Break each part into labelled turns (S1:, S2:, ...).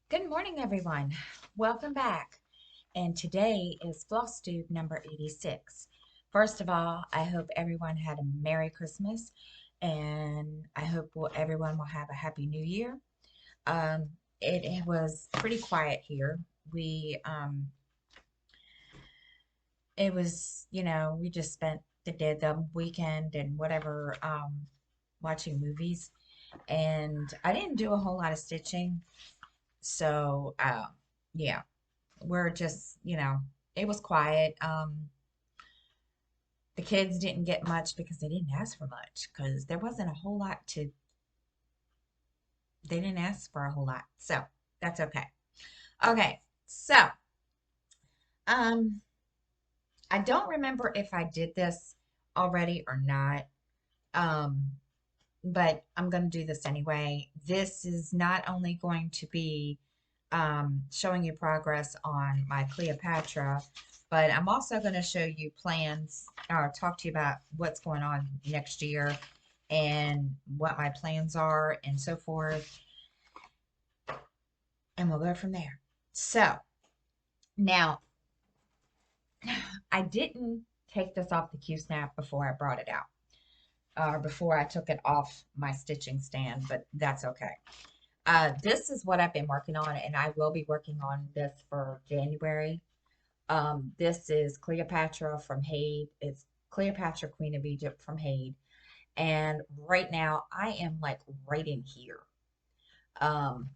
S1: Good morning, everyone. Welcome back. And today is Flosstube number 86. First of all, I hope everyone had a Merry Christmas and I hope everyone will have a Happy New Year. Um, it was pretty quiet here. It was, we just spent the weekend and whatever watching movies. And I didn't do a whole lot of stitching. So, yeah. We're just, it was quiet. The kids didn't get much because they didn't ask for much because there wasn't a whole lot they didn't ask for a whole lot. So that's okay. Okay. So, um, I don't remember if I did this already or not. Um, but I'm going to do this anyway. This is not only going to be showing you progress on my Cleopatra, but I'm also going to show you plans or talk to you about what's going on next year and what my plans are and so forth. And we'll go from there. So now I didn't take this off the Q-snap before I brought it out or before I took it off my stitching stand, but that's okay. This is what I've been working on, and I will be working on this for January. This is Cleopatra from Haid. It's Cleopatra, Queen of Egypt from Haid. And right now, I am like right in here. Um,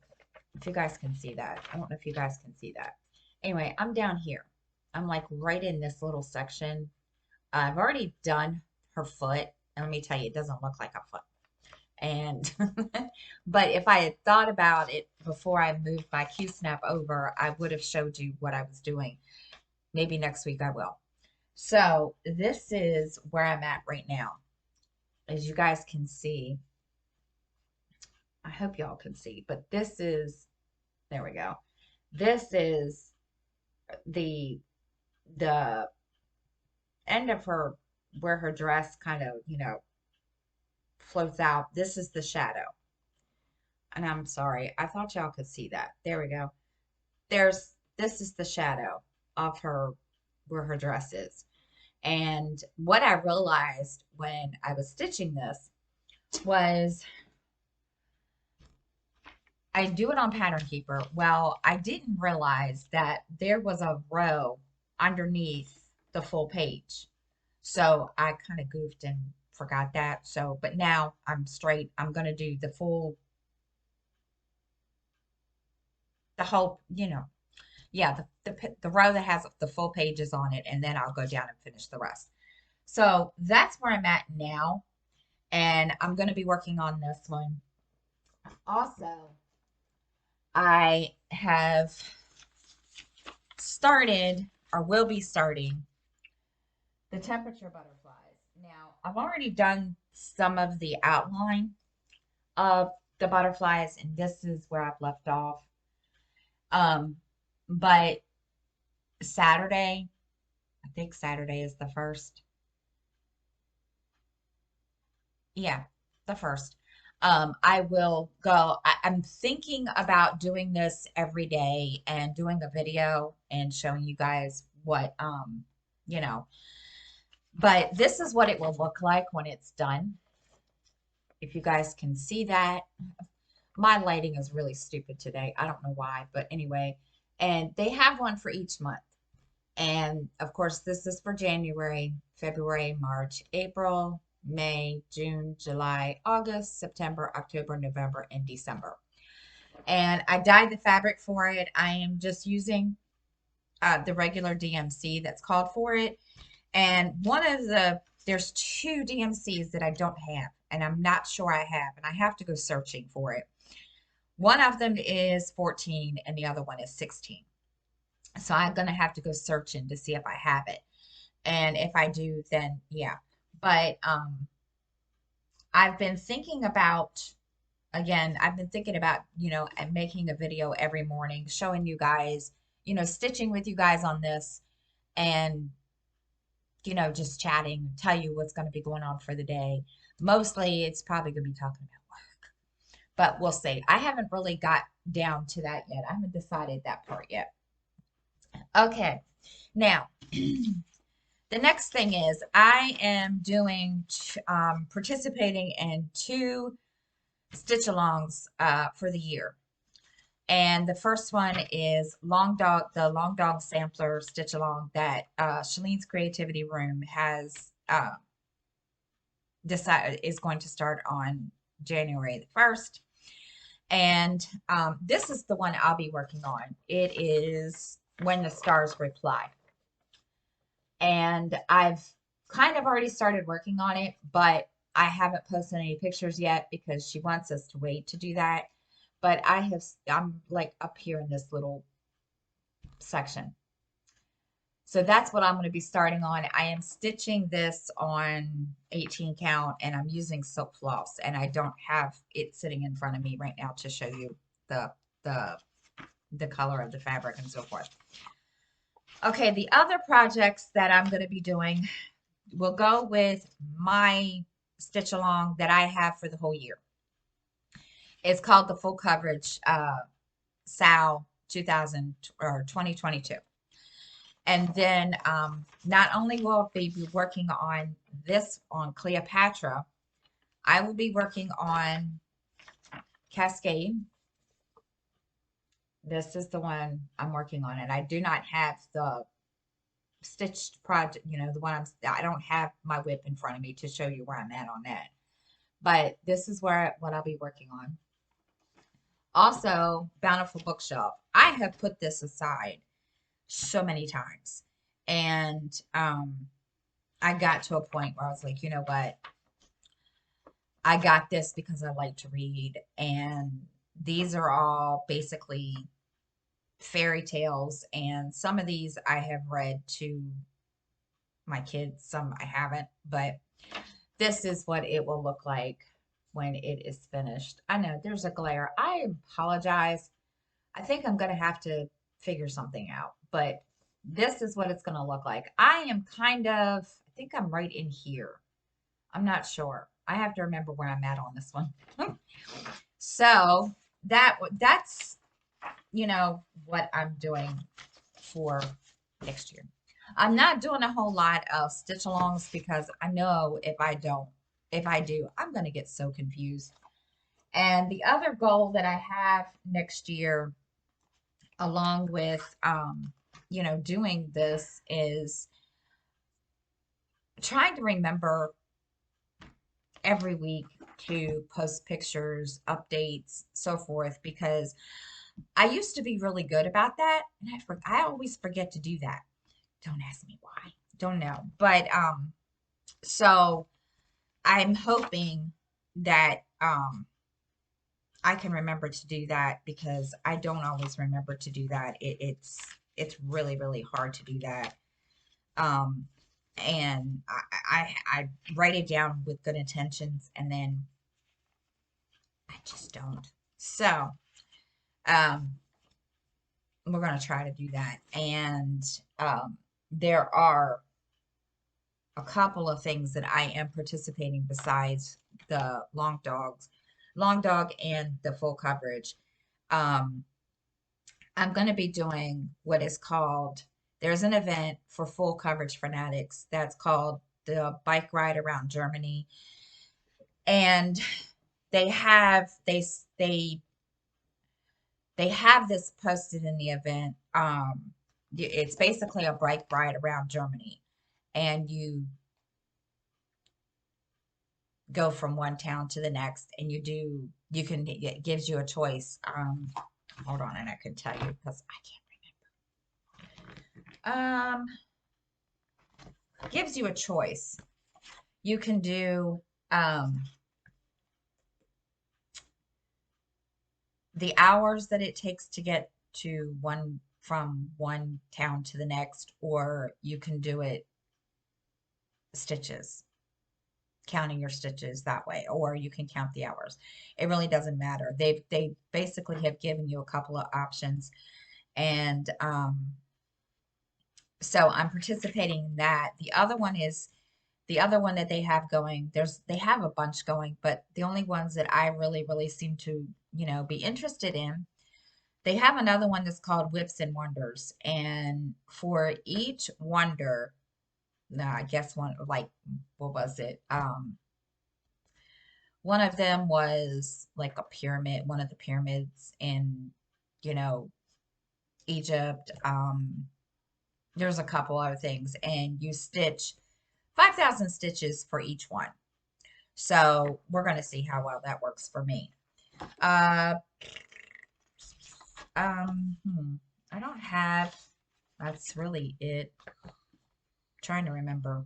S1: if you guys can see that. I don't know if you guys can see that. Anyway, I'm down here. I'm like right in this little section. I've already done her foot. And let me tell you, it doesn't look like a foot. And but if I had thought about it before I moved my Q snap over, I would have showed you what I was doing. Maybe next week I will. So this is where I'm at right now. As you guys can see, I hope y'all can see, but this is, there we go. This is the the end of her where her dress kind of, floats out. This is the shadow. And I'm sorry, I thought y'all could see that. There we go. This is the shadow of her where her dress is. And what I realized when I was stitching this was I do it on Pattern Keeper. Well, I didn't realize that there was a row underneath the full page. So I kind of goofed and forgot that. So, but now I'm straight. I'm going to do the whole, yeah, the row that has the full pages on it, and then I'll go down and finish the rest. So that's where I'm at now, and I'm going to be working on this one. Also, I have started or will be starting the temperature butterflies. Now, I've already done some of the outline of the butterflies, and this is where I've left off. Um, but Saturday, I think Saturday is the first. Yeah, the first. I will go. I'm thinking about doing this every day and doing a video and showing you guys what, you know, but this is what it will look like when it's done. If you guys can see that, my lighting is really stupid today. I don't know why, but anyway, and they have one for each month. And of course, this is for January, February, March, April, May, June, July, August, September, October, November, and December. And I dyed the fabric for it. I am just using the regular DMC that's called for it. And there's two DMCs that I don't have, and I'm not sure I have, and I have to go searching for it. One of them is 14 and the other one is 16. So I'm going to have to go searching to see if I have it. And if I do, then yeah. But I've been thinking about, again, I've been thinking about, and making a video every morning showing you guys, stitching with you guys on this and, just chatting, tell you what's going to be going on for the day. Mostly it's probably going to be talking about work. but we'll see. I haven't really got down to that yet. I haven't decided that part yet. Okay, now the next thing is I am doing participating in two stitch alongs for the year. And the first one is the Long Dog Sampler Stitch Along that Shalene's Creativity Room has decided is going to start on January the 1st. And this is the one I'll be working on. It is When the Stars Reply. And I've kind of already started working on it, but I haven't posted any pictures yet because she wants us to wait to do that. But I'm like up here in this little section. So that's what I'm going to be starting on. I am stitching this on 18 count and I'm using silk floss, and I don't have it sitting in front of me right now to show you the color of the fabric and so forth. Okay, the other projects that I'm going to be doing will go with my stitch along that I have for the whole year. It's called the Full Coverage SAL 2022. And then not only will I be working on this on Cleopatra, I will be working on Cascade. This is the one I'm working on, and I do not have the stitched project, the one I don't have my whip in front of me to show you where I'm at on that. But this is what I'll be working on. Also, Bountiful Bookshelf. I have put this aside so many times, and I got to a point where I was like, you know what? I got this because I like to read, and these are all basically fairy tales, and some of these I have read to my kids, some I haven't, but this is what it will look like when it is finished. I know there's a glare. I apologize. I think I'm going to have to figure something out, but this is what it's going to look like. I think I'm right in here. I'm not sure. I have to remember where I'm at on this one. So that's, what I'm doing for next year. I'm not doing a whole lot of stitch alongs because I know if I do, I'm going to get so confused. And the other goal that I have next year, along with, doing this, is trying to remember every week to post pictures, updates, so forth, because I used to be really good about that, and I always forget to do that. Don't ask me why. Don't know. But so I'm hoping that I can remember to do that, because I don't always remember to do that. It's really, really hard to do that. And I write it down with good intentions, and then I just don't. So we're going to try to do that. And there are a couple of things that I am participating besides the long dog and the full coverage. I'm going to be doing what is called, there's an event for full coverage fanatics that's called the Bike Ride Around Germany. And they have this posted in the event. It's basically a bike ride around Germany, and you go from one town to the next, and it gives you a choice. Hold on, and I can tell you because I can't remember. Gives you a choice. You can do the hours that it takes to get from one town to the next, or you can do it stitches, counting your stitches that way, or you can count the hours. It really doesn't matter. They basically have given you a couple of options, and so I'm participating in that. The other one is The other one that they have going, they have a bunch going, but the only ones that I really, really seem to, be interested in, they have another one that's called Whips and Wonders. And for each wonder, now I guess one, like, what was it? One of them was like a pyramid, one of the pyramids in, you know, Egypt. There's a couple other things, and you stitch 5,000 stitches for each one. So we're going to see how well that works for me. Uh, I don't have, that's really it. Trying to remember.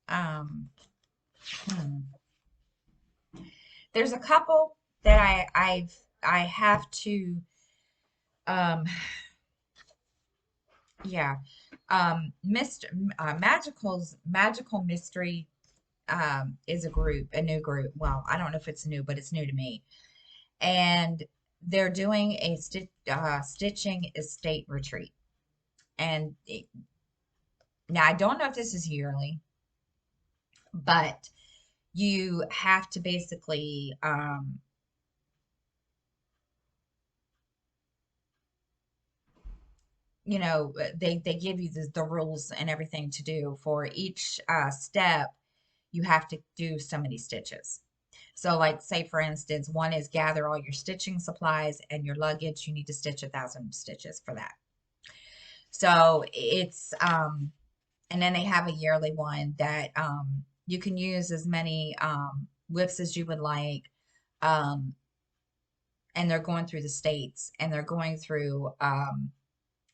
S1: Um, hmm. There's a couple that I have to, um, yeah. Mr. Magical Mystery is a new group. Well, I don't know if it's new, but it's new to me. And they're doing a stitching estate retreat. And now I don't know if this is yearly, but you have to basically, they give you the rules and everything to do for each step. You have to do so many stitches. So, like, say for instance, one is gather all your stitching supplies and your luggage. You need to stitch 1,000 stitches for that. So it's and then they have a yearly one that you can use as many whips as you would like. Um, and they're going through the states, and they're going through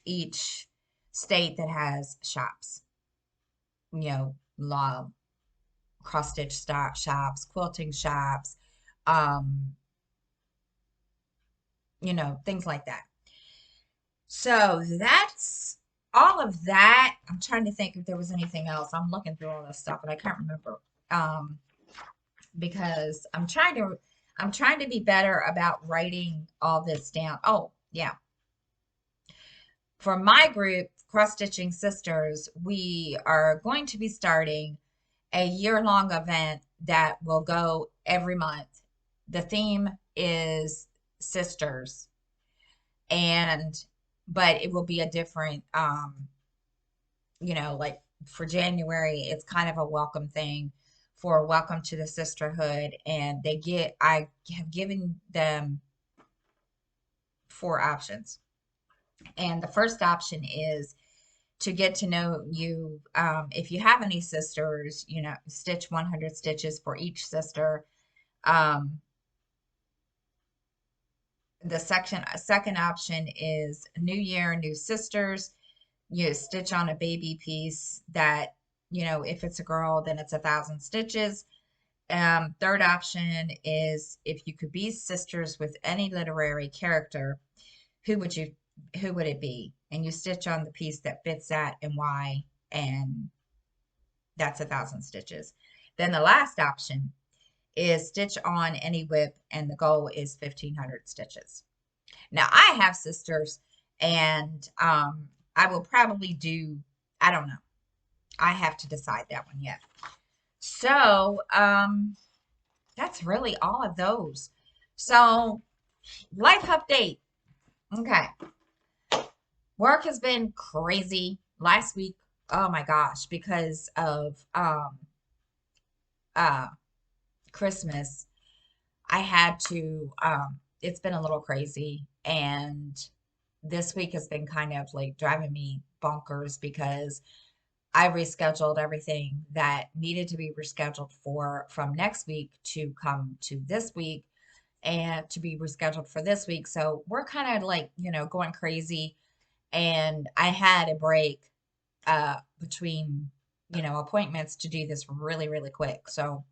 S1: each state that has shops, law, cross stitch shops, quilting shops, um, things like that. So that's all of that. I'm trying to think if there was anything else. I'm looking through all this stuff and I can't remember. Because I'm trying to be better about writing all this down. Oh, yeah. For my group, Cross Stitching Sisters, we are going to be starting a year-long event that will go every month. The theme is sisters, but it will be a different, like for January, it's kind of a welcome thing for welcome to the sisterhood. And I have given them 4 options. And the first option is to get to know you. If you have any sisters, stitch 100 stitches for each sister. Um, the second option is New Year, New Sisters. You stitch on a baby piece that, if it's a girl, then it's 1,000 stitches. Third option is if you could be sisters with any literary character, who would it be? And you stitch on the piece that fits that and why, and that's 1,000 stitches. Then the last option is stitch on any whip, and the goal is 1,500 stitches. Now I have sisters, and I will probably do, I don't know. I have to decide that one yet. So that's really all of those. So life update. Okay. Work has been crazy last week. Oh my gosh, because of uh Christmas, I had to it's been a little crazy, and this week has been kind of like driving me bonkers because I rescheduled everything that needed to be rescheduled from next week to come to this week and to be rescheduled for this week. So we're kind of like, going crazy. And I had a break between, appointments to do this really, really quick. So,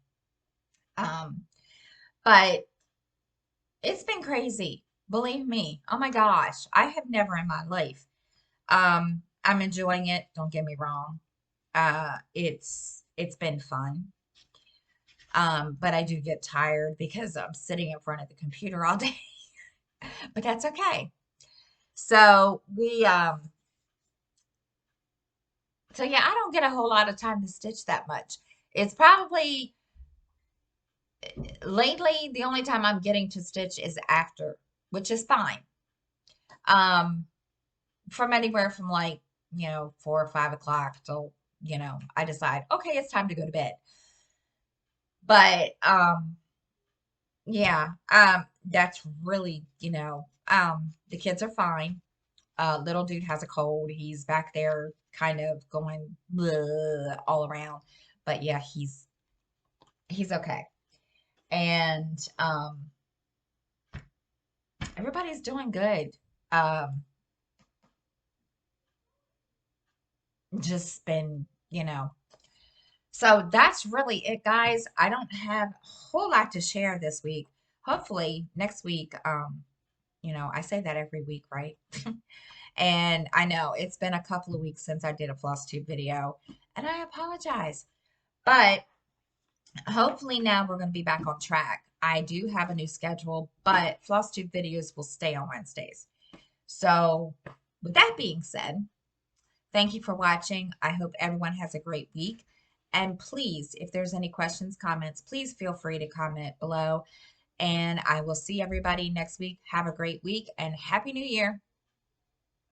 S1: um, but it's been crazy. Believe me. Oh my gosh. I have never in my life. I'm enjoying it. Don't get me wrong. It's been fun. But I do get tired because I'm sitting in front of the computer all day. But that's okay. So So yeah, I don't get a whole lot of time to stitch that much. It's probably lately the only time I'm getting to stitch is after, which is fine. Um, from anywhere from like, 4 or 5 o'clock till, I decide, okay, it's time to go to bed. But yeah, that's really, the kids are fine. Little dude has a cold. He's back there kind of going bleh, all around. But yeah, he's okay. And everybody's doing good. Um, just been, so that's really it, guys. I don't have a whole lot to share this week. Hopefully next week, I say that every week, right? And I know it's been a couple of weeks since I did a Flosstube video, and I apologize. But hopefully now we're going to be back on track. I do have a new schedule, but Flosstube videos will stay on Wednesdays. So with that being said, thank you for watching. I hope everyone has a great week. And please, if there's any questions, comments, please feel free to comment below. And I will see everybody next week. Have a great week and Happy New Year.